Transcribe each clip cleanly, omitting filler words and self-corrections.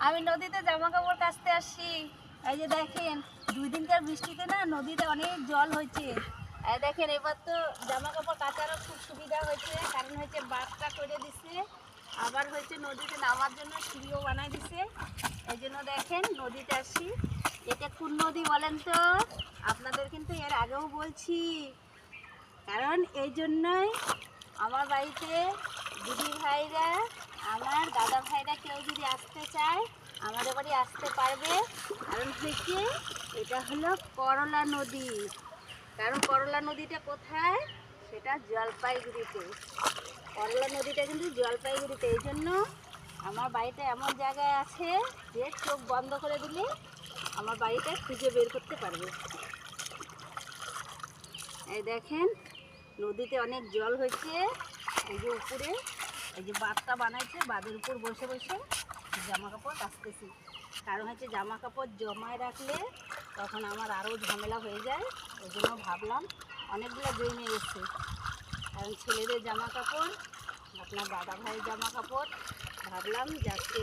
আমি নদীতে জামা কাপড় কাচতে আসছি। এই যে দেখেন 2 দিনকার বৃষ্টিতে না নদীতে অনেক জল হয়েছে। এই দেখেন এবার তো জামা কাপড় কাচারও খুব সুবিধা হয়েছে, কারণ হচ্ছে বাঁধটা করে দিছে, আবার হচ্ছে নদীতে নামার জন্য সিঁড়িও বানাই দিছে। এই জন্য দেখেন নদীতে আসছি। এটা কোন নদী বলেন তো? আপনাদের কিন্তু এর আগেও বলছি, কারণ এই জন্যই আমার বাড়িতে দিদি ভাইরা, আমার দাদা ভাইরা কেউ যদি আসতে চায় আমাদের বাড়ি আসতে পারবে। কারণ হচ্ছে এটা হলো করলা নদী। কারণ করলা নদীটা কোথায়? সেটা জলপাইগুড়িতে। করলা নদীটা কিন্তু জলপাইগুড়িতে। এই জন্য আমার বাড়িটা এমন জায়গায় আছে যে চোখ বন্ধ করে দিলে আমার বাড়িটা খুঁজে বের করতে পারবে। এই দেখেন নদীতে অনেক জল হয়েছে। এই যে উপরে এই যে বাঁধটা বানাইছে, বাঁধের উপর বসে বসে জামা কাপড় কাচতেছি। কারণ হচ্ছে জামা কাপড় জমায় রাখলে তখন আমার আরও ঝামেলা হয়ে যায়। ওই জন্য ভাবলাম অনেকগুলো জমে গেছে, কারণ ছেলেদের জামা কাপড়, আপনার দাদা ভাইয়ের জামা কাপড়, ভাবলাম যে আজকে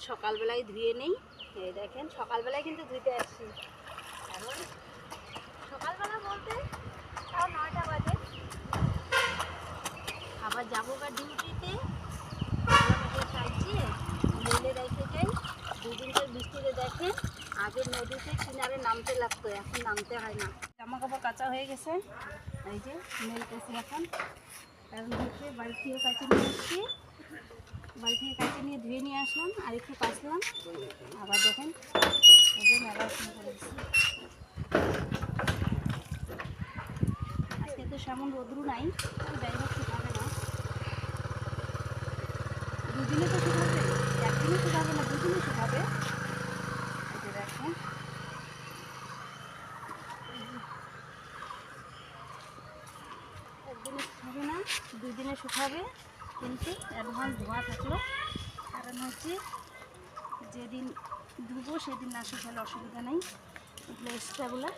সকালবেলায় ধুয়ে নেই। এই দেখেন সকালবেলায় কিন্তু ধুইতে আসছি, কারণ সকালবেলা বলতে তাও 9টা বাজে। আবার যাবো বা ডিউটিতে, চাইছে মেলে রেখে যাই। 2 দিনকার বৃষ্টিতে দেখেন আগে নদীতে কিনারে নামতে লাগতো, এখন নামতে হয় না। জামা কাপড় কাচা হয়ে গেছে, এই যে মেলতেছি এখন। কারণ হচ্ছে বাড়ি থেকে কাচে নিয়ে এসছি, বাড়ি থেকে কাচে নিয়ে ধুয়ে নিয়ে আসলাম, আর একটু কাচলাম। আবার দেখেন এই যে মেলা শুরু করে দিচ্ছি। আজকে তো সেমন রোদ্রু নাই, যাই হোক শুকাবে না। 2 দিনে তো শুকাবে, একদিনে শুকাবে না, 2 দিনে শুকাবে। এই যে দেখেন একদিনে শুকাবে না, 2 দিনে শুকাবে। কিন্তু অ্যাডভান্স ধোয়া থাকলো, কারণ হচ্ছে যেদিন ধুবো সেদিন না শুকালে অসুবিধা নেই। এগুলো এক্সট্রাগুলো